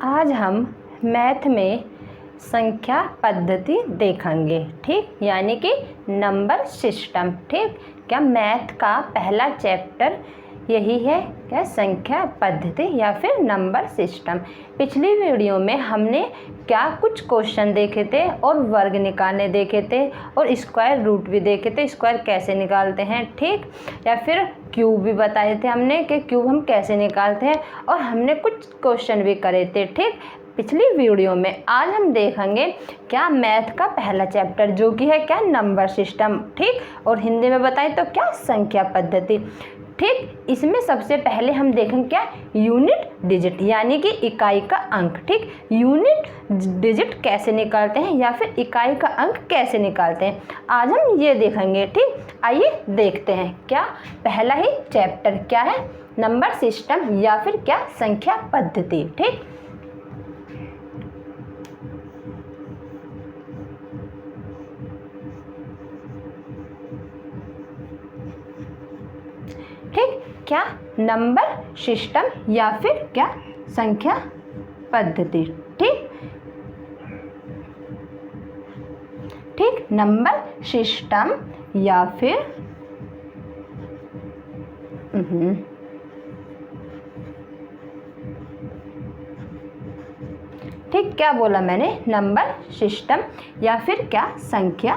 आज हम मैथ में संख्या पद्धति देखेंगे, ठीक, यानी कि नंबर सिस्टम। ठीक, क्या मैथ का पहला चैप्टर यही है क्या, संख्या पद्धति या फिर नंबर सिस्टम। पिछली वीडियो में हमने क्या कुछ क्वेश्चन देखे थे और वर्ग निकालने देखे थे और स्क्वायर रूट भी देखे थे, स्क्वायर कैसे निकालते हैं, ठीक, या फिर क्यूब भी बताए थे हमने कि क्यूब हम कैसे निकालते हैं, और हमने कुछ क्वेश्चन भी करे थे, ठीक, पिछली वीडियो में। आज हम देखेंगे क्या मैथ का पहला चैप्टर जो कि है क्या, नंबर सिस्टम, ठीक, और हिंदी में बताएं तो क्या, संख्या पद्धति। ठीक, इसमें सबसे पहले हम देखेंगे क्या, यूनिट डिजिट यानी कि इकाई का अंक। ठीक, यूनिट डिजिट कैसे निकालते हैं या फिर इकाई का अंक कैसे निकालते हैं, आज हम ये देखेंगे। ठीक, आइए देखते हैं क्या पहला ही चैप्टर क्या है, नंबर सिस्टम या फिर क्या, संख्या पद्धति। ठीक, ठीक, क्या नंबर सिस्टम या फिर क्या, संख्या पद्धति। ठीक, ठीक, नंबर सिस्टम या फिर ठीक, क्या बोला मैंने, नंबर सिस्टम या फिर क्या, संख्या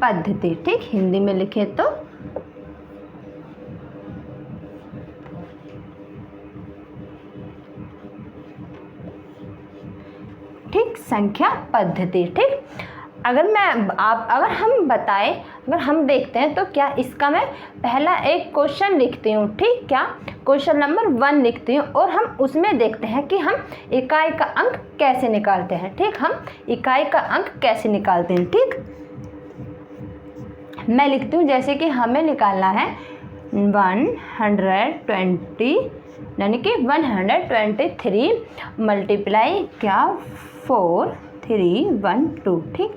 पद्धति। ठीक, हिंदी में लिखे तो ठीक, संख्या पद्धति। ठीक, अगर हम बताएं, अगर हम देखते हैं तो क्या, इसका मैं पहला एक क्वेश्चन लिखती हूँ। ठीक, क्या क्वेश्चन नंबर 1 लिखती हूँ और हम उसमें देखते हैं कि हम इकाई का अंक कैसे निकालते हैं। ठीक, हम इकाई का अंक कैसे निकालते हैं। ठीक, मैं लिखती हूँ जैसे कि हमें निकालना है 120 यानी कि 123 मल्टीप्लाई क्या, 4312। ठीक,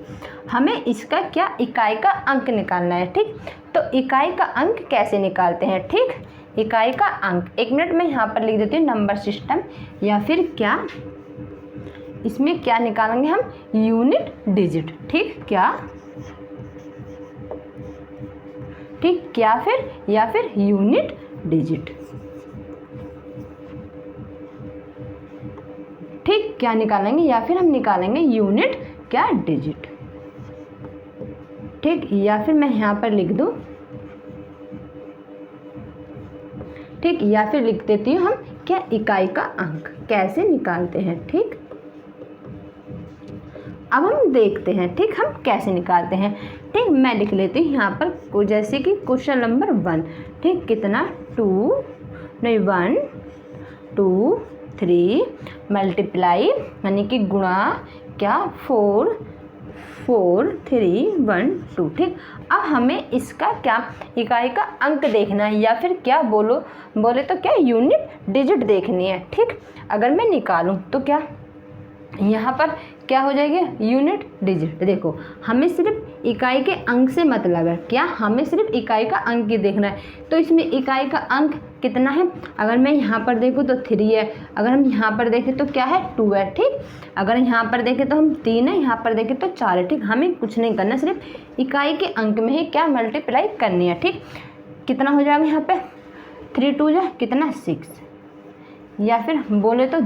हमें इसका क्या, इकाई का अंक निकालना है। ठीक, तो इकाई का अंक कैसे निकालते हैं। ठीक, इकाई का अंक, एक मिनट में यहाँ पर लिख देती हूँ, नंबर सिस्टम या फिर क्या, इसमें क्या निकालेंगे हम, यूनिट डिजिट। ठीक, क्या, ठीक, क्या फिर या फिर यूनिट डिजिट। ठीक, क्या निकालेंगे या फिर हम निकालेंगे यूनिट क्या, डिजिट। ठीक, या फिर मैं यहाँ पर लिख दूँ, ठीक, या फिर लिख देती हूँ हम क्या, इकाई का अंक कैसे निकालते हैं। ठीक, अब हम देखते हैं, ठीक, हम कैसे निकालते हैं। ठीक, मैं लिख लेती हूँ यहाँ पर जैसे कि क्वेश्चन नंबर 1। ठीक, कितना, 1 2 3 मल्टीप्लाई यानी कि गुणा क्या, 4 3 1 2। ठीक, अब हमें इसका क्या, इकाई का अंक देखना है या फिर क्या बोले तो क्या, यूनिट डिजिट देखनी है। ठीक, अगर मैं निकालूं तो क्या, यहाँ पर क्या हो जाएगी, यूनिट डिजिट। देखो, हमें सिर्फ इकाई के अंक से मतलब है, क्या, हमें सिर्फ इकाई का अंक ही देखना है। तो इसमें इकाई का अंक कितना है, अगर मैं यहाँ पर देखूँ तो 3 है, अगर हम यहाँ पर देखें तो क्या है, 2 है। ठीक, अगर यहाँ पर देखें तो हम 3 है, यहाँ पर देखें तो 4 है। ठीक, हमें कुछ नहीं करना, सिर्फ इकाई के अंक में ही क्या, मल्टीप्लाई करनी है। ठीक, कितना हो जाएगा यहाँ पे, 3 2 जा कितना, 6, या फिर बोले तो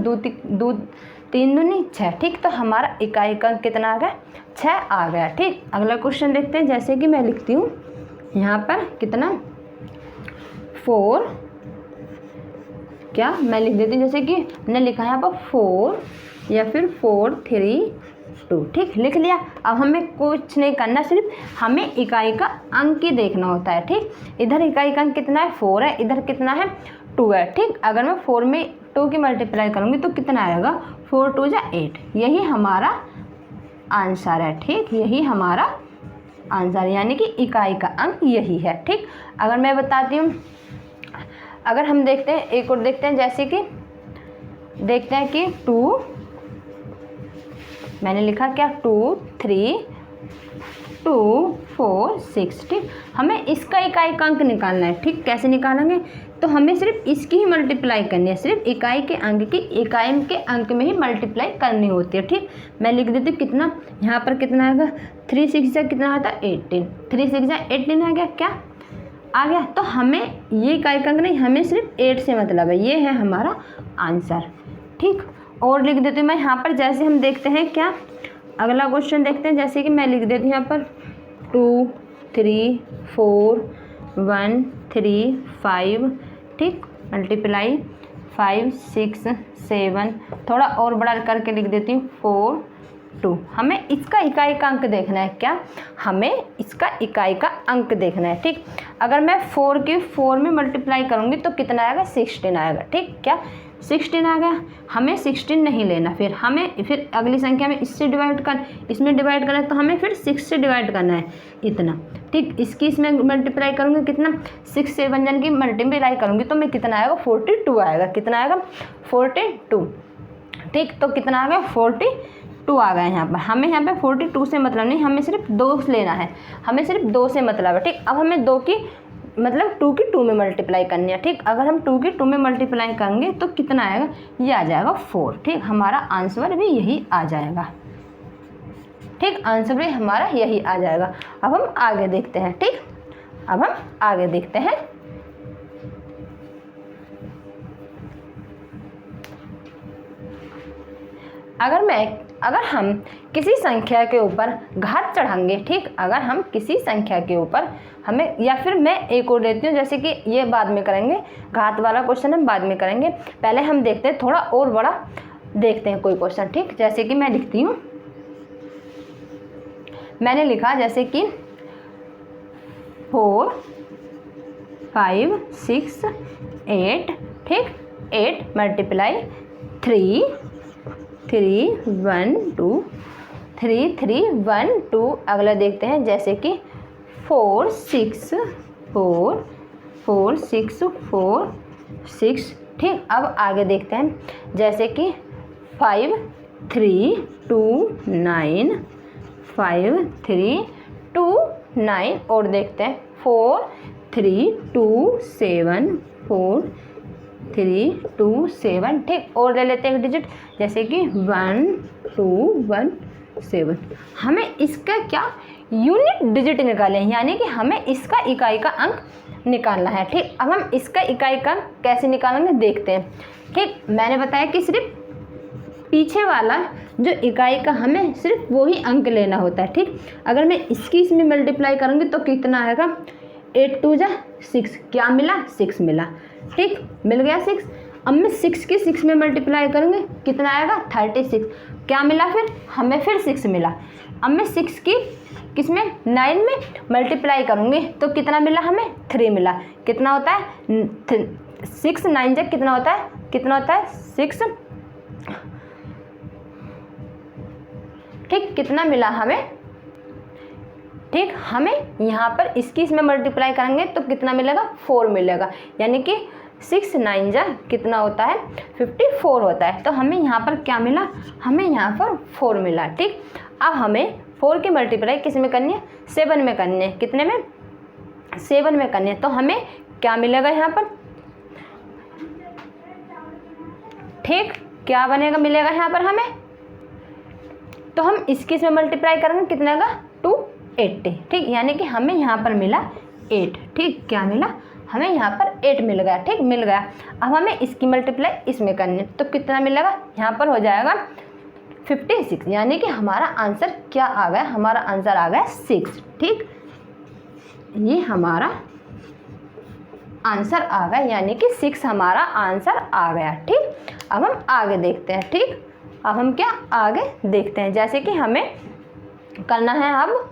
3 दूनी 6। ठीक, तो हमारा इकाई का अंक कितना आ गया, 6 आ गया। ठीक, अगला क्वेश्चन देखते हैं, जैसे कि मैं लिखती हूँ यहाँ पर कितना, 4 क्या, मैं लिख देती हूँ जैसे कि मैंने लिखा है यहाँ पर 4 या फिर 4 3 2। ठीक, लिख लिया। अब हमें कुछ नहीं करना, सिर्फ हमें इकाई का अंक ही देखना होता है। ठीक, इधर इकाई का अंक कितना है, 4 है, इधर कितना है, 2 है। ठीक, अगर मैं 4 में 2 की मल्टीप्लाई करूँगी तो कितना आएगा, 4 2 जा 8, यही हमारा आंसर है। ठीक, यही हमारा आंसर यानी कि इकाई का अंक यही है। ठीक, अगर मैं बताती हूँ, अगर हम देखते हैं एक और देखते हैं, जैसे कि देखते हैं कि 2, मैंने लिखा क्या, 2 3 2 4 6। ठीक, हमें इसका इकाई का अंक निकालना है। ठीक, कैसे निकालेंगे, तो हमें सिर्फ इसकी ही मल्टीप्लाई करनी है, सिर्फ इकाई के अंक में ही मल्टीप्लाई करनी होती है। ठीक, मैं लिख देती हूँ कितना, यहाँ पर कितना आएगा 3 6 जा कितना आता है 18, 3 6 जा 18 आ गया, क्या आ गया। तो हमें ये इकाई का अंक नहीं, हमें सिर्फ 8 से मतलब है, ये है हमारा आंसर। ठीक, और लिख देती हूँ मैं यहाँ पर, जैसे हम देखते हैं क्या अगला क्वेश्चन देखते हैं, जैसे कि मैं लिख देती हूँ यहाँ पर 2 3 4 1 3 5, ठीक, मल्टीप्लाई 5 6 7, थोड़ा और बड़ा करके लिख देती हूँ 4 2। हमें इसका इकाई का अंक देखना है, क्या हमें इसका इकाई का अंक देखना है। ठीक, अगर मैं 4 की 4 में मल्टीप्लाई करूँगी तो कितना आएगा 16 आएगा। ठीक, क्या 16 आ गया, हमें 16 नहीं लेना, फिर अगली संख्या में इसमें डिवाइड करना है, तो हमें फिर 6 से डिवाइड करना है इतना। ठीक, इसकी इसमें मल्टीप्लाई करूँगी कितना 6 से व्यंजन की मल्टीप्लाई करूँगी तो मैं कितना आएगा 42 आएगा, कितना आएगा 42। ठीक, तो कितना आ गया 42 आ गया यहाँ पर। हमें यहाँ पे 42 से मतलब नहीं, हमें सिर्फ 2 लेना है, हमें सिर्फ 2 से मतलब है। ठीक, अब हमें 2 की मतलब 2 की 2 में मल्टीप्लाई करनी है। ठीक, अगर हम 2 की 2 में मल्टीप्लाई करेंगे तो कितना आएगा, ये आ जाएगा 4। ठीक, हमारा आंसर भी यही आ जाएगा। ठीक, आंसर भी हमारा यही आ जाएगा। अब हम आगे देखते हैं। ठीक, अब हम आगे देखते हैं। अगर हम किसी संख्या के ऊपर घात चढ़ाएंगे, ठीक, अगर हम किसी संख्या के ऊपर हमें, या फिर मैं एक और देती हूँ, जैसे कि ये बाद में करेंगे, घात वाला क्वेश्चन हम बाद में करेंगे, पहले हम देखते हैं थोड़ा और बड़ा देखते हैं कोई क्वेश्चन। ठीक, जैसे कि मैं लिखती हूँ, मैंने लिखा जैसे कि 4 5 6 8, ठीक, 8 मल्टीप्लाई 3 3 1 2 3 3 1 2। अगला देखते हैं जैसे कि 4 6 4 4 6 4 6। ठीक, अब आगे देखते हैं जैसे कि 5 3 2 9 5 3 2 9। और देखते हैं 4 3 2 7 4 3 2 7। ठीक, और ले लेते हैं एक डिजिट, जैसे कि 1 2 1 7। हमें इसका क्या यूनिट डिजिट निकालें, यानी कि हमें इसका इकाई का अंक निकालना है। ठीक, अब हम इसका इकाई का अंक कैसे निकालेंगे देखते हैं। ठीक, मैंने बताया कि सिर्फ पीछे वाला जो इकाई का हमें सिर्फ वो ही अंक लेना होता है। ठीक, अगर मैं इसकी इसमें मल्टीप्लाई करूँगी तो कितना आएगा 8 2 जा 6, क्या मिला 6 मिला। ठीक, मिल गया 6। अब मैं 6 की 6 में मल्टीप्लाई करूँगी कितना आएगा 36, क्या मिला फिर हमें फिर 6 मिला। अब मैं 6 की किस में 9 में मल्टीप्लाई करूँगी तो कितना मिला हमें 3 मिला। कितना होता है 6 9 जा कितना होता है 6। ठीक, कितना मिला हमें। ठीक, हमें यहाँ पर इसकी इसमें मल्टीप्लाई करेंगे तो कितना मिलेगा 4 मिलेगा, यानी कि 6 9 जा कितना होता है 54 होता है। तो हमें यहाँ पर क्या मिला, हमें यहाँ पर 4 मिला। ठीक, अब हमें 4 की मल्टीप्लाई किस में करनी है 7 में करनी है, कितने में 7 में करनी है। तो हमें क्या मिलेगा यहाँ पर, ठीक, क्या बनेगा मिलेगा यहाँ पर हमें, तो हम इसकी इसमें मल्टीप्लाई करेंगे कितना आएगा 280। ठीक, यानी कि हमें यहाँ पर मिला 8। ठीक, क्या मिला हमें यहाँ पर 8 मिल गया। ठीक, मिल गया। अब हमें इसकी मल्टीप्लाई इसमें करनी है तो कितना मिलेगा, यहाँ पर हो जाएगा 56, यानी कि हमारा आंसर क्या आ गया, हमारा आंसर आ गया 6। ठीक, ये हमारा आंसर आ गया, यानी कि 6 हमारा आंसर आ गया। ठीक, अब हम आगे देखते हैं। ठीक, अब हम क्या आगे देखते हैं, जैसे कि हमें करना है अब।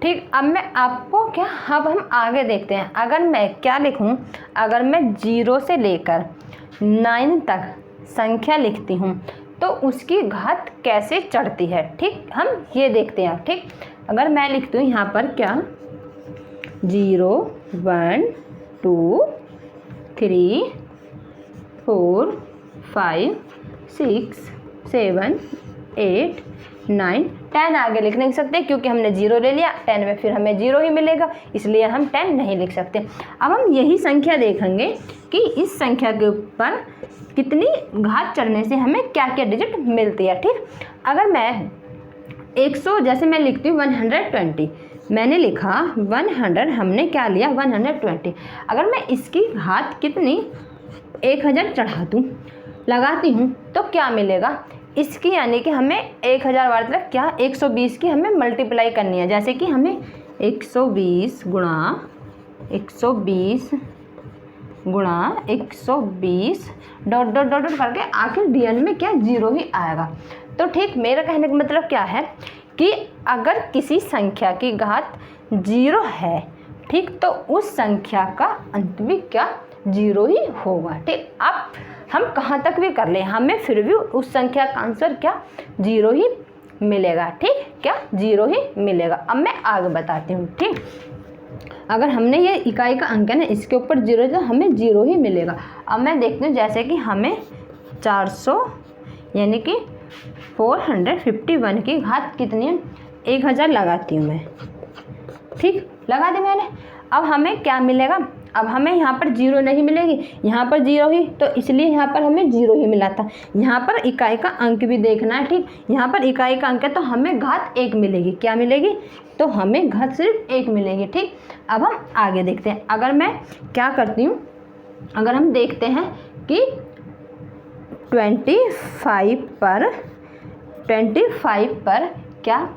ठीक, अब मैं आपको क्या, अब हम आगे देखते हैं। अगर मैं क्या लिखूं, अगर मैं 0 से लेकर 9 तक संख्या लिखती हूं तो उसकी घात कैसे चढ़ती है। ठीक, हम ये देखते हैं। ठीक, अगर मैं लिखती हूँ यहाँ पर क्या 0 1 2 3 4 5 6 7 8 9, 10 आगे लिख नहीं सकते क्योंकि हमने 0 ले लिया, 10 में फिर हमें 0 ही मिलेगा, इसलिए हम 10 नहीं लिख सकते। अब हम यही संख्या देखेंगे कि इस संख्या के ऊपर कितनी घात चढ़ने से हमें क्या क्या डिजिट मिलती है। ठीक, अगर मैं 100 जैसे मैं लिखती हूँ 120, मैंने लिखा 100, हमने क्या लिया 120। अगर मैं इसकी घात कितनी 1000 चढ़ा दूँ लगाती हूँ तो क्या मिलेगा इसकी, यानी कि हमें 1000 बार तक क्या 120 की हमें मल्टीप्लाई करनी है। जैसे कि हमें 120 गुणा 120 डॉट डॉट डॉट डॉट करके आखिर DN में क्या 0 ही आएगा। तो ठीक, मेरा कहने का मतलब क्या है कि अगर किसी संख्या की घात 0 है, ठीक, तो उस संख्या का अंत भी क्या 0 ही होगा। ठीक, अब हम कहाँ तक भी कर लें हमें फिर भी उस संख्या का आंसर क्या 0 ही मिलेगा। ठीक, क्या 0 ही मिलेगा। अब मैं आगे बताती हूँ। ठीक, अगर हमने ये इकाई का अंक है ना, इसके ऊपर 0 तो हमें 0 ही मिलेगा। अब मैं देखती हूँ, जैसे कि हमें 400 यानी कि 451 की घात कितनी है 1000 लगाती हूँ मैं। ठीक, लगा दी मैंने। अब हमें क्या मिलेगा, अब हमें यहाँ पर 0 नहीं मिलेगी, यहाँ पर 0 ही, तो इसलिए यहाँ पर हमें 0 ही मिला था। यहाँ पर इकाई का अंक भी देखना है। ठीक, यहाँ पर इकाई का अंक है तो हमें घात 1 मिलेगी। क्या मिलेगी, तो हमें घात सिर्फ 1 मिलेगी। ठीक, अब हम आगे देखते हैं। अगर मैं क्या करती हूँ, अगर हम देखते हैं कि 25 पर क्या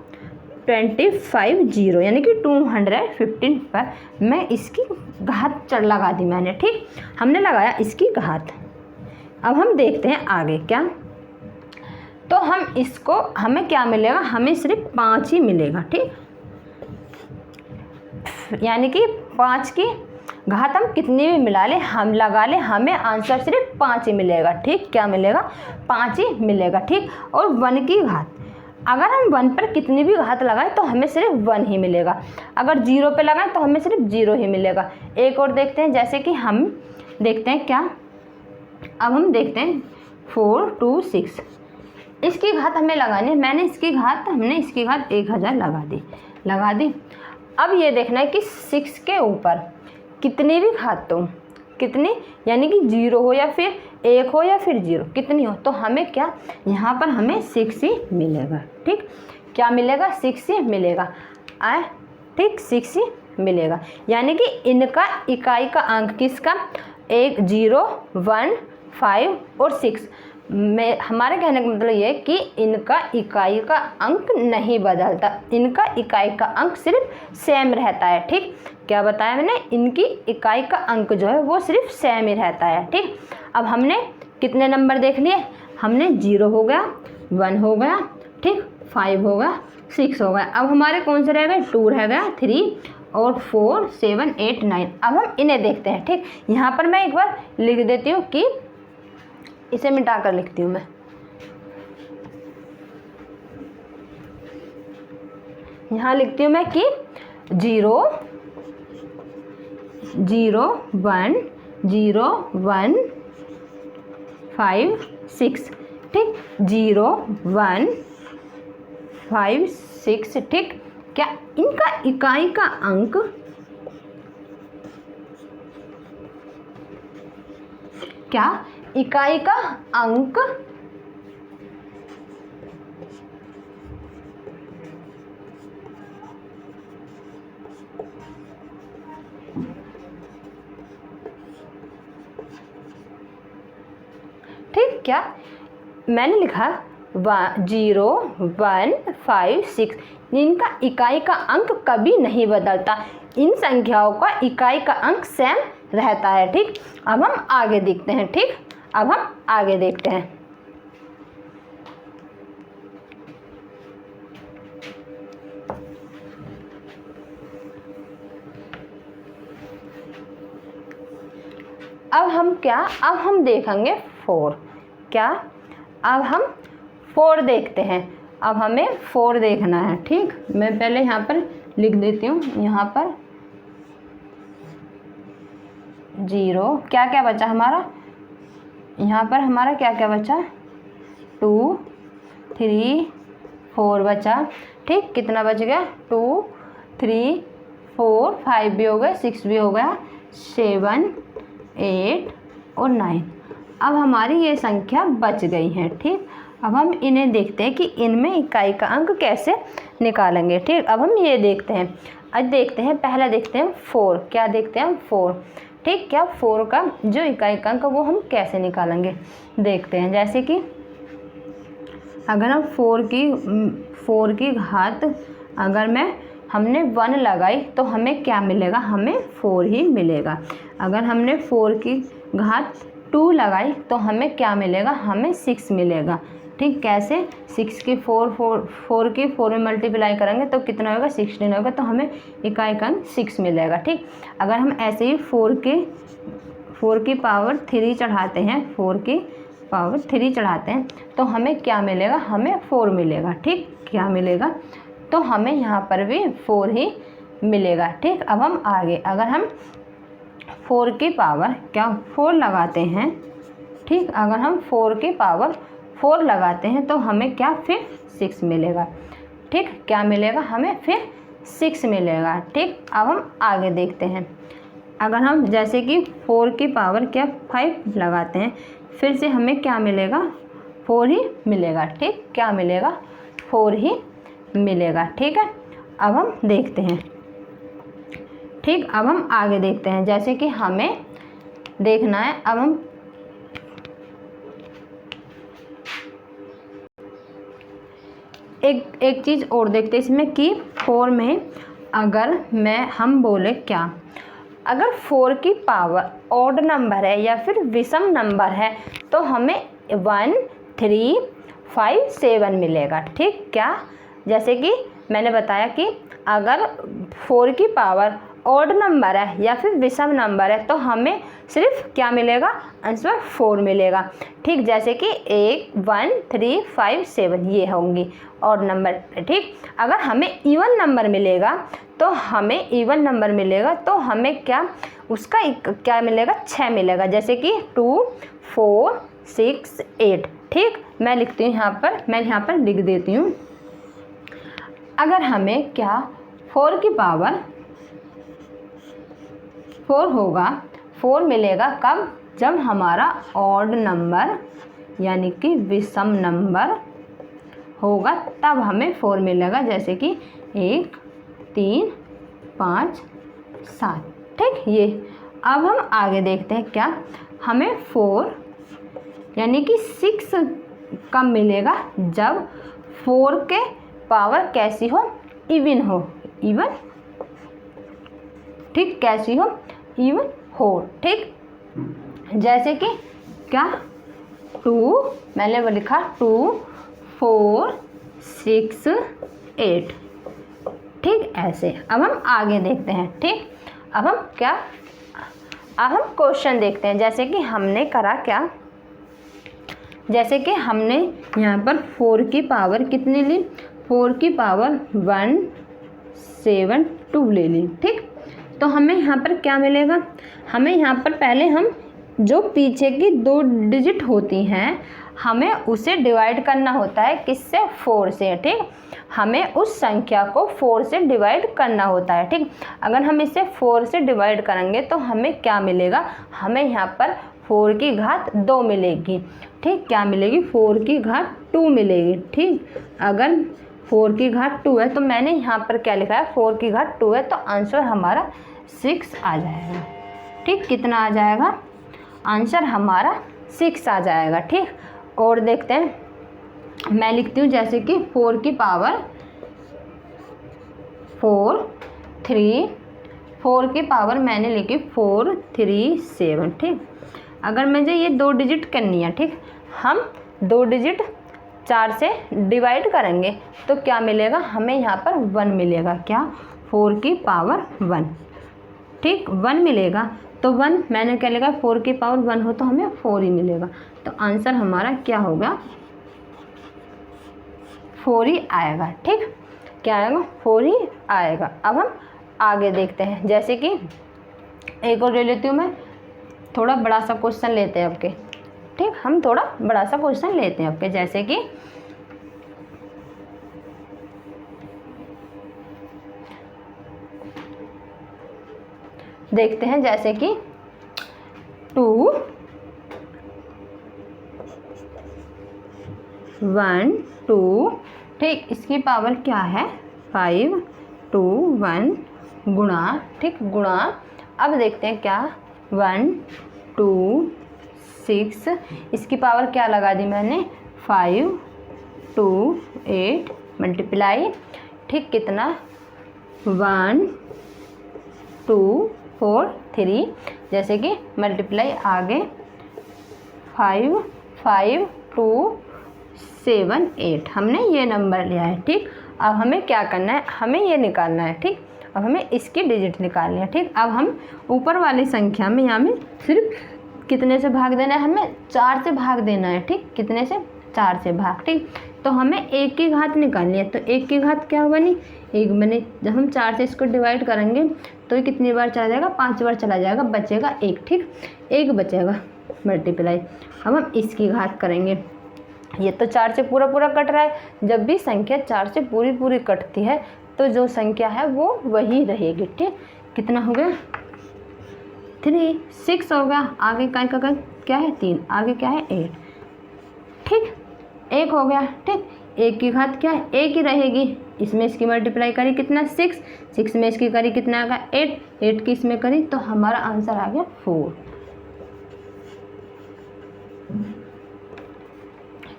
250 यानी कि 215 पर मैं इसकी घात चढ़ लगा दी मैंने। ठीक, हमने लगाया इसकी घात। अब हम देखते हैं आगे क्या, तो हम इसको हमें क्या मिलेगा, हमें सिर्फ 5 ही मिलेगा। ठीक, यानी कि 5 की घात हम कितनी भी मिला ले, हम लगा ले, हमें आंसर सिर्फ 5 ही मिलेगा। ठीक, क्या मिलेगा 5 ही मिलेगा। ठीक, और 1 की घात, अगर हम 1 पर कितनी भी घात लगाएं तो हमें सिर्फ 1 ही मिलेगा। अगर 0 पे लगाएं तो हमें सिर्फ 0 ही मिलेगा। एक और देखते हैं, जैसे कि हम देखते हैं क्या, अब हम देखते हैं 426, इसकी घात हमें लगानी है। हमने इसकी घात 1000 लगा दी। अब ये देखना है कि 6 के ऊपर कितनी भी घात तो कितनी, यानी कि 0 हो या फिर 1 हो या फिर 0 कितनी हो, तो हमें क्या यहाँ पर हमें 6 ही मिलेगा। ठीक, क्या मिलेगा 6 ही मिलेगा। ठीक, 6 ही मिलेगा, यानी कि इनका इकाई का अंक किसका 1 0 1 5 और 6 में, हमारे कहने का मतलब ये है कि इनका इकाई का अंक नहीं बदलता, इनका इकाई का अंक सिर्फ सेम रहता है। ठीक, क्या बताया मैंने, इनकी इकाई का अंक जो है वो सिर्फ सेम ही रहता है। ठीक, अब हमने कितने नंबर देख लिए, हमने 0 हो गया, 1 हो गया, ठीक, 5 हो गया, 6 हो गया। अब हमारे कौन से रह गए, 2 रह गया, 3 और 4 7 8 9। अब हम इन्हें देखते हैं। ठीक, यहाँ पर मैं एक बार लिख देती हूँ कि इसे मिटा कर लिखती हूँ मैं। यहाँ लिखती हूँ मैं कि 0 0 1 0 1 5 6। ठीक, 0 1 5 6। ठीक, क्या इनका इकाई का अंक क्या इकाई का अंक ठीक, क्या मैंने लिखा 0 1 5 6, इनका इकाई का अंक कभी नहीं बदलता, इन संख्याओं का इकाई का अंक सेम रहता है। ठीक, अब हम आगे देखते हैं। ठीक, अब हम आगे देखते हैं। अब हम देखेंगे 4। क्या, अब हम 4 देखते हैं। अब हमें 4 देखना है। ठीक, मैं पहले यहाँ पर लिख देती हूँ, यहाँ पर 0 क्या क्या बचा हमारा, यहाँ पर हमारा क्या क्या बचा 2 3 4 बचा, ठीक। कितना बच गया, 2 3 4 5 भी हो गया, 6 भी हो गया, 7 8 और 9। अब हमारी ये संख्या बच गई है, ठीक। अब हम इन्हें देखते हैं कि इनमें इकाई का अंक कैसे निकालेंगे, ठीक। अब हम ये देखते हैं, आज देखते हैं, पहला देखते हैं 4। क्या देखते हैं हम, 4, ठीक। क्या 4 का जो इकाई का अंक वो हम कैसे निकालेंगे देखते हैं। जैसे कि अगर हम 4 की घात अगर हमने 1 लगाई तो हमें क्या मिलेगा, हमें 4 ही मिलेगा। अगर हमने 4 की घात 2 लगाई तो हमें क्या मिलेगा, हमें 6 मिलेगा, ठीक। कैसे, 6 की 4 की 4 में मल्टीप्लाई करेंगे तो कितना होगा, 16 होगा, तो हमें इकाई का अंक 6 मिलेगा, ठीक। अगर हम ऐसे ही 4 की पावर 3 चढ़ाते हैं, 4 की पावर 3 चढ़ाते हैं तो हमें क्या मिलेगा, हमें 4 मिलेगा, ठीक। क्या मिलेगा, तो हमें यहाँ पर भी 4 ही मिलेगा, ठीक। अब हम आगे, अगर हम 4 की पावर क्या 4 लगाते हैं, ठीक। अगर हम 4 की पावर 4 लगाते हैं तो हमें क्या, फिर 6 मिलेगा, ठीक। क्या मिलेगा, हमें फिर 6 मिलेगा, ठीक। अब हम आगे देखते हैं, अगर हम जैसे कि 4 की पावर क्या 5 लगाते हैं, फिर से हमें क्या मिलेगा, 4 ही मिलेगा, ठीक। क्या मिलेगा, 4 ही मिलेगा, ठीक है। अब हम देखते हैं, ठीक। अब हम आगे देखते हैं, जैसे कि हमें देखना है, अब हम एक चीज़ और देखते हैं इसमें कि 4 में अगर हम बोले क्या, अगर 4 की पावर ऑड नंबर है या फिर विषम नंबर है तो हमें 1 3 5 7 मिलेगा, ठीक। क्या, जैसे कि मैंने बताया कि अगर 4 की पावर ऑड नंबर है या फिर विषम नंबर है तो हमें सिर्फ क्या मिलेगा, आंसर 4 मिलेगा, ठीक। जैसे कि 1 3 5 7 ये होंगी ऑड नंबर, ठीक। अगर हमें इवन नंबर मिलेगा तो हमें क्या, उसका क्या मिलेगा, 6 मिलेगा, जैसे कि 2 4 6 8, ठीक। मैं लिखती हूँ यहाँ पर लिख देती हूँ। अगर हमें क्या 4 की पावर 4 होगा, 4 मिलेगा कब, जब हमारा ऑड नंबर यानी कि विषम नंबर होगा तब हमें 4 मिलेगा, जैसे कि 1 3 5 7, ठीक। ये अब हम आगे देखते हैं, क्या हमें 4 यानी कि 6 कब मिलेगा, जब 4 के पावर कैसी हो, इवन, ठीक। कैसी हो, इवन हो, ठीक। जैसे कि क्या 2, मैंने वो लिखा 2 4 6 8, ठीक। ऐसे अब हम आगे देखते हैं, ठीक। अब हम क्वेश्चन देखते हैं, जैसे कि हमने करा क्या, जैसे कि हमने यहाँ पर 4 की पावर कितनी ली, 4 की पावर 1 7 2 ले ली, ठीक। तो हमें यहाँ पर क्या मिलेगा, हमें यहाँ पर पहले हम जो पीछे की 2 डिजिट होती हैं हमें उसे डिवाइड करना होता है, किससे, 4 से, ठीक। हमें उस संख्या को 4 से डिवाइड करना होता है, ठीक। अगर हम इसे 4 से डिवाइड करेंगे तो हमें क्या मिलेगा, हमें यहाँ पर 4 की घात 2 मिलेगी, ठीक। क्या मिलेगी, 4 की घात 2 मिलेगी, ठीक। अगर 4 की घात 2 है तो मैंने यहाँ पर क्या लिखा है, 4 की घात 2 है तो आंसर हमारा 6 आ जाएगा, ठीक। कितना आ जाएगा, आंसर हमारा 6 आ जाएगा, ठीक। और देखते हैं, मैं लिखती हूँ, जैसे कि 4 की पावर 4 की पावर मैंने लिखी 4 3 7, ठीक। अगर मुझे ये 2 डिजिट करनी है, ठीक, हम 2 डिजिट 4 से डिवाइड करेंगे तो क्या मिलेगा, हमें यहाँ पर 1 मिलेगा, क्या, 4 की पावर 1, ठीक। 1 मिलेगा, तो 1 मैंने क्या लिखा, 4 की पावर 1 हो तो हमें 4 ही मिलेगा, तो आंसर हमारा क्या होगा, 4 ही आएगा, ठीक। क्या आएगा, 4 ही आएगा। अब हम आगे देखते हैं, जैसे कि एक और ले लेती हूँ मैं, थोड़ा बड़ा सा क्वेश्चन लेते हैं आपके, ठीक। हम थोड़ा बड़ा सा क्वेश्चन लेते हैं आपके, जैसे कि देखते हैं, जैसे कि 2 1 2, ठीक, इसकी पावर क्या है 5 2 1 गुणा, ठीक, गुणा। अब देखते हैं क्या 1 2 6, इसकी पावर क्या लगा दी मैंने 5 2 8 मल्टीप्लाई, ठीक, कितना 1 2 4 3, जैसे कि मल्टीप्लाई आगे 5 5 2 7 8, हमने ये नंबर लिया है, ठीक। अब हमें क्या करना है, हमें ये निकालना है, ठीक। अब हमें इसकी डिजिट निकालनी है, ठीक। अब हम ऊपर वाली संख्या में यहाँ में सिर्फ कितने से भाग देना है, हमें 4 से भाग देना है, ठीक। कितने से 4 से भाग, ठीक। तो हमें 1 की घात निकालनी है, तो 1 की घात क्या बनी 1 बनी। जब हम 4 से इसको डिवाइड करेंगे तो ये कितनी बार चला जाएगा 5 बार चला जाएगा, बचेगा 1, ठीक, 1 बचेगा मल्टीप्लाई। अब हम इसकी घात करेंगे, ये तो 4 से पूरा पूरा कट रहा है। जब भी संख्या 4 से पूरी पूरी कटती है तो जो संख्या है वो वही रहेगी, ठीक। कितना हो गया 3 6 हो गया, आगे का क्या है 3, आगे क्या है 8, ठीक, 1 हो गया, ठीक। 1 की घात क्या है 1 ही रहेगी, इसमें इसकी मल्टीप्लाई करी कितना 6 6 में इसकी करी कितना आ गया 8 8 की इसमें करी, तो हमारा आंसर आ गया 4।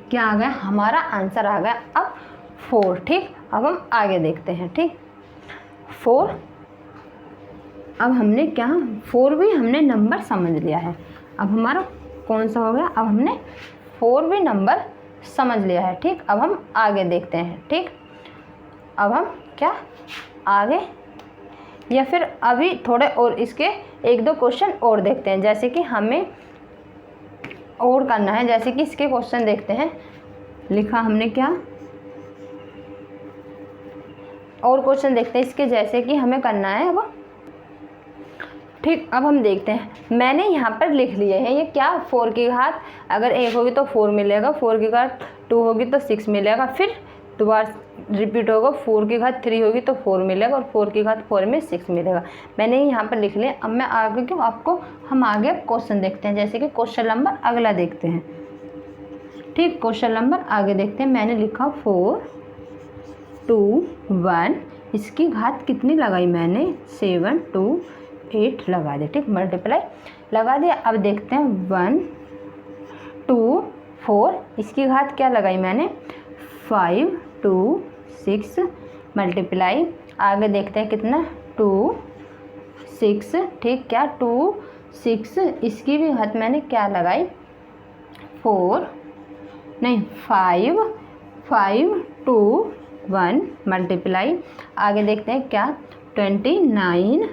क्या आ गया हमारा आंसर आ गया अब 4, ठीक। अब हम आगे देखते हैं, ठीक। 4, अब हमने क्या 4 भी हमने नंबर समझ लिया है। अब हमारा कौन सा हो गया, अब हमने 4 भी नंबर समझ लिया है, ठीक। अब हम आगे देखते हैं, ठीक। अब हम क्या आगे या फिर अभी थोड़े और इसके 1-2 क्वेश्चन और देखते हैं, जैसे कि हमें और करना है। जैसे कि इसके क्वेश्चन देखते हैं, लिखा हमने क्या और क्वेश्चन देखते हैं इसके, जैसे कि हमें करना है अब, ठीक। अब हम देखते हैं, मैंने यहाँ पर लिख लिए हैं ये क्या 4 की घात अगर 1 होगी तो 4 मिलेगा, 4 की घात 2 होगी तो 6 मिलेगा, फिर दोबारा रिपीट होगा 4 की घात 3 होगी तो 4 मिलेगा, और 4 की घात 4 में 6 मिलेगा। मैंने यहाँ पर लिख लिया। अब मैं आगे क्यों आपको हम आगे क्वेश्चन देखते हैं, जैसे कि क्वेश्चन नंबर अगला देखते हैं, ठीक। क्वेश्चन नंबर आगे देखते हैं, मैंने लिखा 4 2 1, इसकी घात कितनी लगाई मैंने 7 2 8 लगा दे, ठीक, मल्टीप्लाई लगा दिया। अब देखते हैं 1 2 4, इसकी घात क्या लगाई मैंने 5 2 6 मल्टीप्लाई, आगे देखते हैं कितना 2 6, ठीक, क्या 2 6, इसकी भी घात मैंने क्या लगाई 4 नहीं 5 5 2 1 मल्टीप्लाई, आगे देखते हैं क्या 29,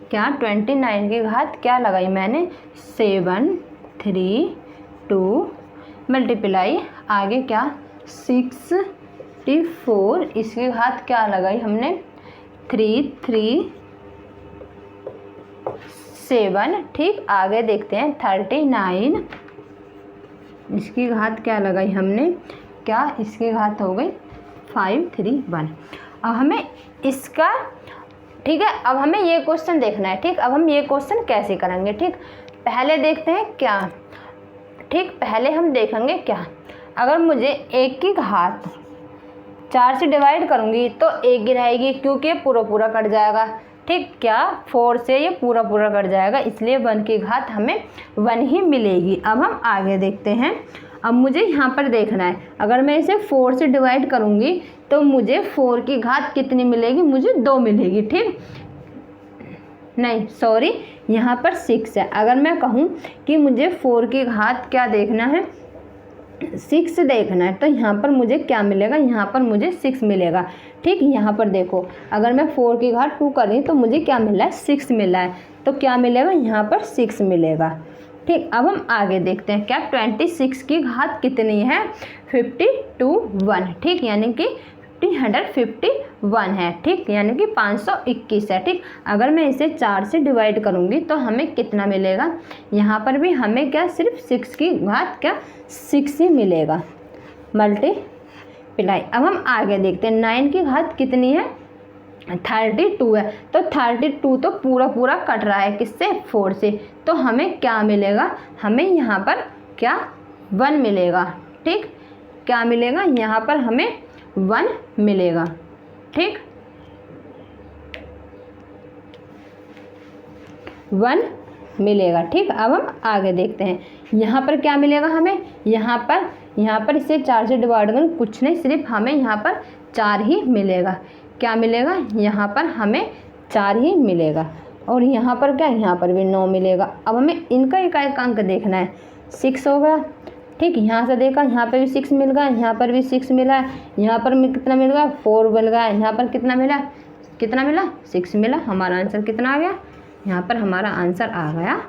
क्या 29 की घात क्या लगाई मैंने 7 3 2 मल्टीप्लाई, आगे क्या 64, इसकी घात क्या लगाई हमने 3 3 7, ठीक। आगे देखते हैं 39, इसकी घात क्या लगाई हमने क्या इसकी घात हो गई 5 3 1। अब हमें इसका, ठीक है, अब हमें ये क्वेश्चन देखना है, ठीक। अब हम ये क्वेश्चन कैसे करेंगे, ठीक। पहले देखते हैं क्या, ठीक, पहले हम देखेंगे क्या अगर मुझे 1 की घात 4 से डिवाइड करूँगी तो 1 ही रहेगी, क्योंकि ये पूरा पूरा कट जाएगा, ठीक। क्या 4 से ये पूरा पूरा कट जाएगा, इसलिए 1 की घात हमें 1 ही मिलेगी। अब हम आगे देखते हैं। अब मुझे यहाँ पर देखना है, अगर मैं इसे 4 से डिवाइड करूँगी तो मुझे 4 की घात कितनी मिलेगी, मुझे 2 मिलेगी, ठीक। नहीं सॉरी, यहाँ पर 6 है। अगर मैं कहूँ कि मुझे 4 की घात क्या देखना है 6 देखना है, तो यहाँ पर मुझे क्या मिलेगा, यहाँ पर मुझे 6 मिलेगा, ठीक। यहाँ पर देखो, अगर मैं 4 की घात 2 कर रही तो मुझे क्या मिल रहा है 6 मिला है, तो क्या मिलेगा यहाँ पर 6 मिलेगा, ठीक। अब हम आगे देखते हैं क्या 26 की घात कितनी है 51, ठीक, यानी कि 151 है, ठीक, यानी कि 521 है, ठीक। अगर मैं इसे 4 से डिवाइड करूँगी तो हमें कितना मिलेगा, यहाँ पर भी हमें क्या सिर्फ 6 की घात क्या 6 ही मिलेगा मल्टीप्लाई। अब हम आगे देखते हैं 9 की घात कितनी है 32 है, तो 32 तो पूरा पूरा कट रहा है किससे, 4 से, तो हमें क्या मिलेगा, हमें यहाँ पर क्या 1 मिलेगा। ठीक, क्या मिलेगा यहाँ पर हमें 1 मिलेगा। ठीक, 1 मिलेगा। ठीक, अब हम आगे देखते हैं यहाँ पर क्या मिलेगा हमें, यहाँ पर इसे 4 से डिवाइड करें, कुछ नहीं, सिर्फ हमें यहाँ पर 4 ही मिलेगा। क्या मिलेगा, यहाँ पर हमें 4 ही मिलेगा। और यहाँ पर क्या, यहाँ पर भी 9 मिलेगा। अब हमें इनका एक अंक देखना है, 6 होगा। ठीक, यहाँ से देखा, यहाँ पर भी 6 मिल गया, यहाँ पर भी 6 मिला है, यहाँ पर कितना मिल गया, 4 मिल गया, यहाँ पर कितना मिला, 6 मिला। हमारा आंसर कितना आ गया, यहाँ पर हमारा आंसर आ गया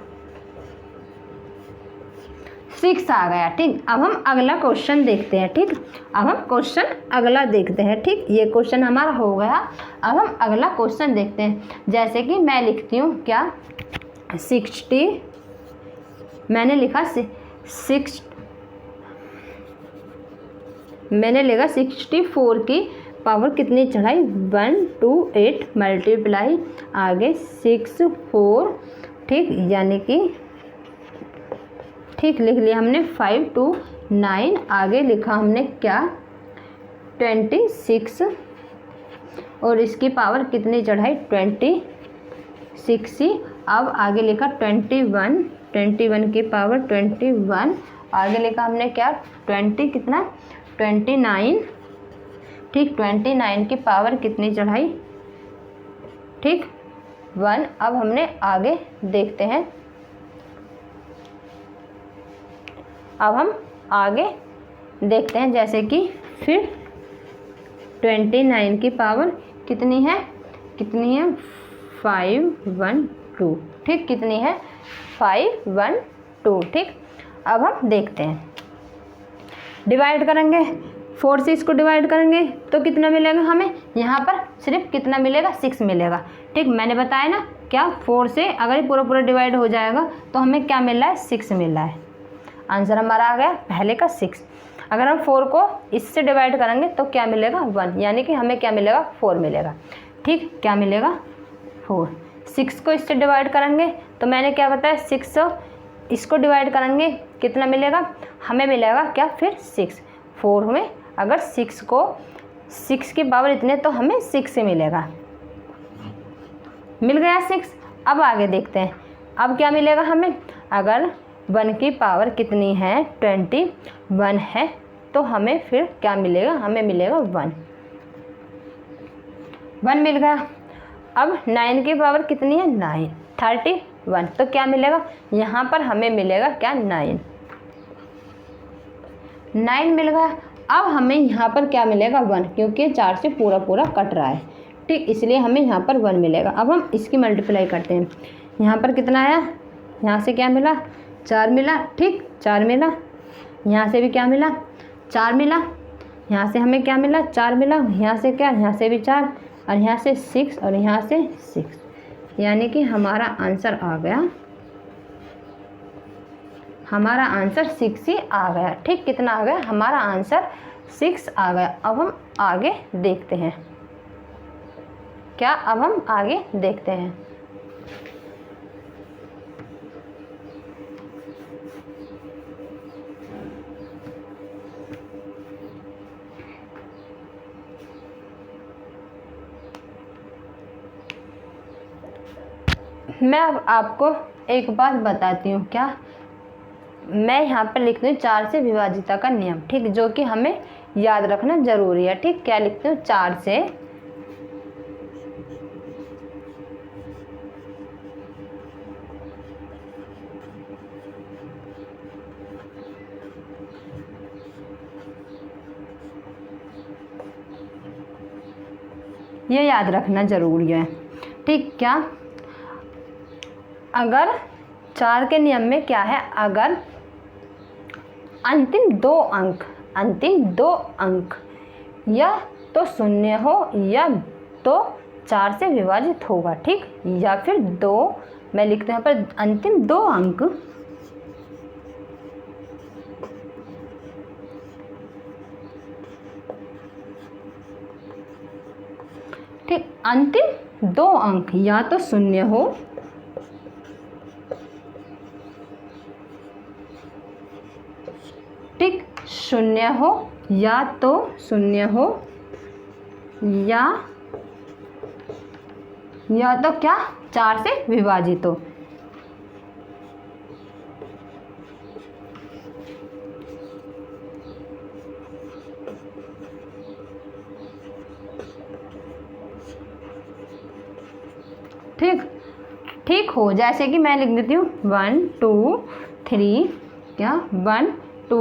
6 आ गया। ठीक, अब हम अगला क्वेश्चन देखते हैं। ठीक, अब हम क्वेश्चन अगला देखते हैं। ठीक, ये क्वेश्चन हमारा हो गया। अब हम अगला क्वेश्चन देखते हैं। जैसे कि मैं लिखती हूँ क्या, 60, मैंने लिखा 64 की पावर कितनी चढ़ाई, 128 मल्टीप्लाई आगे 6 4। ठीक, यानी कि ठीक लिख लिया हमने 5 2 9, आगे लिखा हमने क्या 26, और इसकी पावर कितनी चढ़ाई 26 ही। अब आगे लिखा 21 की पावर 21, आगे लिखा हमने क्या 29। ठीक, 29 की पावर कितनी चढ़ाई, ठीक 1। अब हमने आगे देखते हैं, अब हम आगे देखते हैं। जैसे कि फिर 29 की पावर कितनी है 512। ठीक, कितनी है 512। ठीक, अब हम देखते हैं, डिवाइड करेंगे 4 से इसको डिवाइड करेंगे तो कितना मिलेगा हमें, यहाँ पर सिर्फ कितना मिलेगा 6 मिलेगा। ठीक, मैंने बताया ना क्या 4 से अगर पूरा पूरा डिवाइड हो जाएगा तो हमें क्या मिल रहा है 6 मिल रहा है। आंसर हमारा आ गया पहले का 6। अगर हम 4 को इससे डिवाइड करेंगे तो क्या मिलेगा 1, यानी कि हमें क्या मिलेगा 4 मिलेगा। ठीक, क्या मिलेगा 4। 6 को इससे डिवाइड करेंगे तो मैंने क्या बताया 6 इसको डिवाइड करेंगे कितना मिलेगा, हमें मिलेगा क्या फिर 6। 4 में अगर 6 को 6 की पावर इतने तो हमें 6 मिलेगा, मिल गया 6। अब आगे देखते हैं, अब क्या मिलेगा हमें, अगर 1 की पावर कितनी है 21 है तो हमें फिर क्या मिलेगा, हमें मिलेगा 1 मिल गया। अब 9 की पावर कितनी है 9, 31, तो क्या मिलेगा यहाँ पर हमें मिलेगा क्या 9 मिल गया। अब हमें यहाँ पर क्या मिलेगा 1, क्योंकि 4 से पूरा पूरा कट रहा है। ठीक, इसलिए हमें यहाँ पर 1 मिलेगा। अब हम इसकी मल्टीप्लाई करते हैं, यहाँ पर कितना आया, यहाँ से क्या मिला 4 मिला। ठीक, 4 मिला, यहाँ से भी क्या मिला 4 मिला, यहाँ से हमें क्या मिला 4 मिला, यहाँ से क्या, यहाँ से भी 4, और यहाँ से 6, और यहाँ से 6, यानी कि हमारा आंसर आ गया, हमारा आंसर 6 ही आ गया। ठीक, कितना आ गया, हमारा आंसर 6 आ गया। अब हम आगे देखते हैं क्या, अब हम आगे देखते हैं। मैं अब आपको एक बात बताती हूँ क्या, मैं यहाँ पर लिखती हूँ 4 से विभाजिता का नियम। ठीक, जो कि हमें याद रखना जरूरी है। ठीक, क्या लिखती हूँ 4 से ये याद रखना जरूरी है। ठीक, क्या, अगर 4 के नियम में क्या है, अगर अंतिम दो अंक या तो शून्य हो या तो 4 से विभाजित होगा। ठीक, या फिर 2, मैं लिखते हैं यहाँ पर अंतिम 2 अंक ठीक अंतिम 2 अंक या तो शून्य हो ठीक, शून्य हो या तो शून्य हो या तो क्या 4 से विभाजित हो। ठीक हो, जैसे कि मैं लिख देती हूँ 1 2 3 क्या 1 2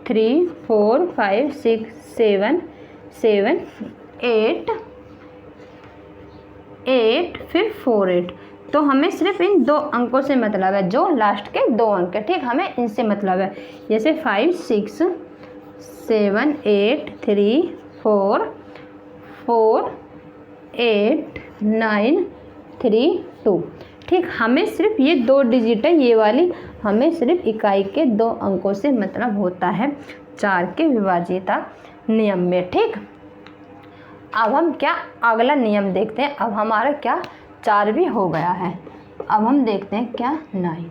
3 4 5 6 7 7 8 8 फिर 4 8। तो हमें सिर्फ इन 2 अंकों से मतलब है, जो लास्ट के 2 अंक है ठीक, हमें इनसे मतलब है। जैसे 5 6 7 8 3 4 4 8 9 3 2 ठीक, हमें सिर्फ ये 2 डिजिट है ये वाली, हमें सिर्फ इकाई के 2 अंकों से मतलब होता है 4 के विभाज्यता नियम में ठीक। अब हम क्या अगला नियम देखते हैं। अब हमारा क्या 4 भी हो गया है। अब हम देखते हैं क्या 9।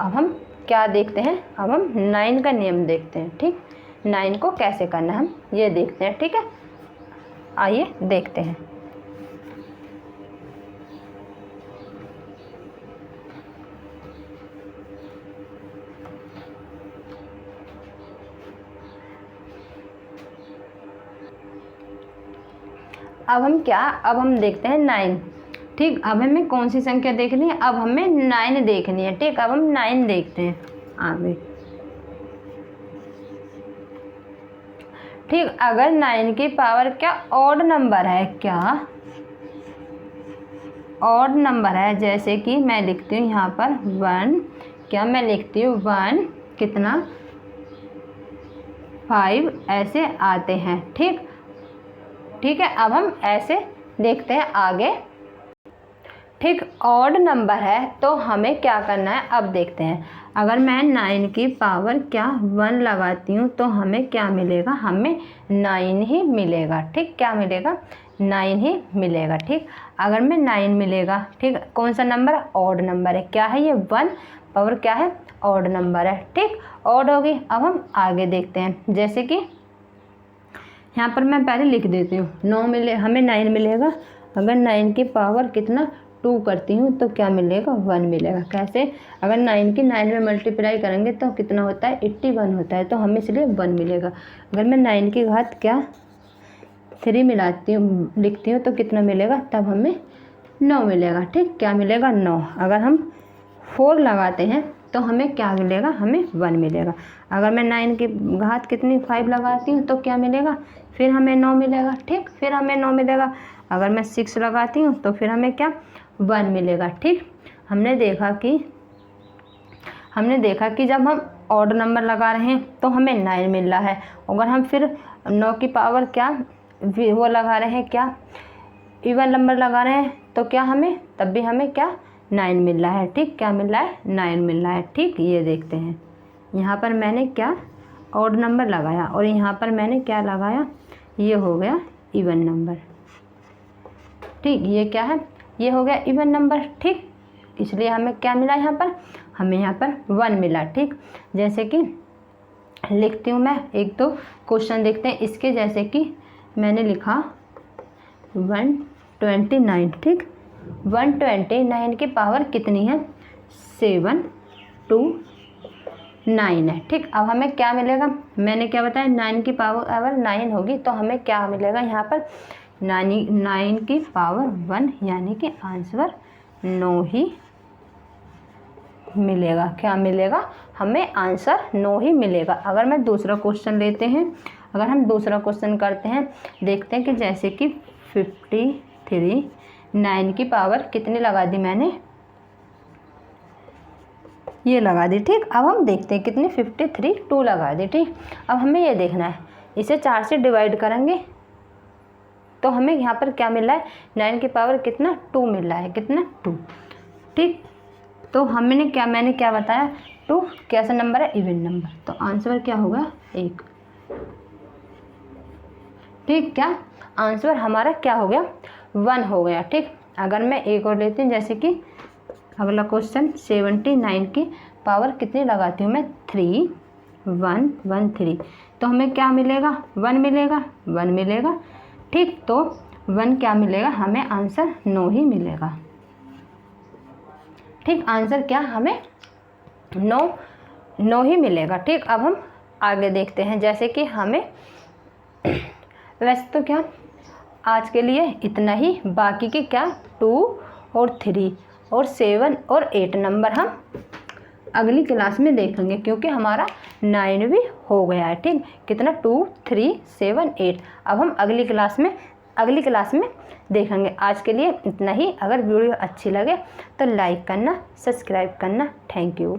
अब हम क्या देखते हैं, अब हम 9 का नियम देखते हैं ठीक। 9 को कैसे करना है हम ये देखते हैं ठीक है। आइए देखते हैं। अब हम देखते हैं 9 ठीक। अब हमें कौन सी संख्या देखनी है, अब हमें 9 देखनी है ठीक। अब हम 9 देखते हैं आगे ठीक। अगर 9 की पावर क्या ऑड नंबर है, क्या ऑड नंबर है, जैसे कि मैं लिखती हूँ यहाँ पर 1 क्या मैं लिखती हूँ 1 कितना 5 ऐसे आते हैं ठीक है। अब हम ऐसे देखते हैं आगे ठीक। ऑड नंबर है तो हमें क्या करना है अब देखते हैं। अगर मैं 9 की पावर क्या 1 लगाती हूँ तो हमें क्या मिलेगा, हमें 9 ही मिलेगा ठीक। क्या मिलेगा 9 ही मिलेगा ठीक। अगर मैं 9 मिलेगा ठीक, कौन सा नंबर ऑड नंबर है, क्या है ये 1 पावर क्या है ऑड नंबर है ठीक, ऑड होगी। अब हम आगे देखते हैं, जैसे कि यहाँ पर मैं पहले लिख देती हूँ 9 मिले हमें 9 मिलेगा। अगर 9 की पावर कितना 2 करती हूँ तो क्या मिलेगा 1 मिलेगा। कैसे, अगर 9 की 9 में मल्टीप्लाई करेंगे तो कितना होता है 81 होता है, तो हमें इसलिए 1 मिलेगा। अगर मैं 9 की घात क्या 3 मिलाती हूँ लिखती हूँ तो कितना मिलेगा, तब हमें 9 मिलेगा ठीक। क्या मिलेगा 9। अगर हम 4 लगाते हैं तो हमें क्या मिलेगा, हमें 1 मिलेगा। अगर मैं 9 की घात कितनी 5 लगाती हूँ तो क्या मिलेगा, फिर हमें 9 मिलेगा ठीक, फिर हमें 9 मिलेगा। अगर मैं 6 लगाती हूँ तो फिर हमें क्या 1 मिलेगा ठीक। हमने देखा कि जब हम ऑड नंबर लगा रहे हैं तो हमें 9 मिल रहा है। अगर हम फिर 9 की पावर क्या वो लगा रहे हैं क्या इवन नंबर लगा रहे हैं तो क्या हमें तब भी हमें क्या 9 मिल रहा है ठीक। क्या मिल रहा है 9 मिल रहा है ठीक। ये देखते हैं यहाँ पर मैंने क्या ऑड नंबर लगाया और यहाँ पर मैंने क्या लगाया, ये हो गया इवन नंबर ठीक। ये क्या है, ये हो गया इवन नंबर ठीक। इसलिए हमें क्या मिला, यहाँ पर हमें यहाँ पर 1 मिला ठीक। जैसे कि लिखती हूँ मैं 1-2 क्वेश्चन देखते हैं इसके। जैसे कि मैंने लिखा 129 ठीक। 129 की पावर कितनी है 7 2 9 है ठीक। अब हमें क्या मिलेगा, मैंने क्या बताया 9 की पावर अगर 9 होगी तो हमें क्या मिलेगा, यहाँ पर 9 की पावर 1 यानी कि आंसर 9 ही मिलेगा। क्या मिलेगा, हमें आंसर 9 ही मिलेगा। अगर मैं दूसरा क्वेश्चन लेते हैं, अगर हम दूसरा क्वेश्चन करते हैं, देखते हैं कि जैसे कि 53 9 की पावर कितनी लगा दी मैंने, ये लगा दी ठीक। अब हम देखते हैं कितनी 53 2 लगा दी ठीक। अब हमें ये देखना है, इसे 4 से डिवाइड करेंगे तो हमें यहाँ पर क्या मिल रहा है 9 की पावर कितना 2 मिल रहा है, कितना 2 ठीक। तो मैंने क्या बताया 2 कैसा नंबर है इवन नंबर, तो आंसर क्या होगा 1 ठीक। क्या आंसर हमारा क्या हो गया 1 हो गया। ठीक, अगर मैं एक और लेती हूँ, जैसे कि अगला क्वेश्चन 79 की पावर कितनी लगाती हूँ मैं 3 1 1 3, तो हमें क्या मिलेगा 1 मिलेगा 1 मिलेगा। ठीक, तो 1 क्या मिलेगा हमें, आंसर 9 ही मिलेगा। ठीक, आंसर क्या हमें 9 ही मिलेगा। ठीक, अब हम आगे देखते हैं, जैसे कि हमें वैसे तो क्या आज के लिए इतना ही, बाकी के क्या 2 और 3 और 7 और 8 नंबर हम अगली क्लास में देखेंगे, क्योंकि हमारा 9 भी हो गया है। ठीक, कितना 2 3 7 8, अब हम अगली क्लास में देखेंगे। आज के लिए इतना ही। अगर वीडियो अच्छी लगे तो लाइक करना, सब्सक्राइब करना। Thank you.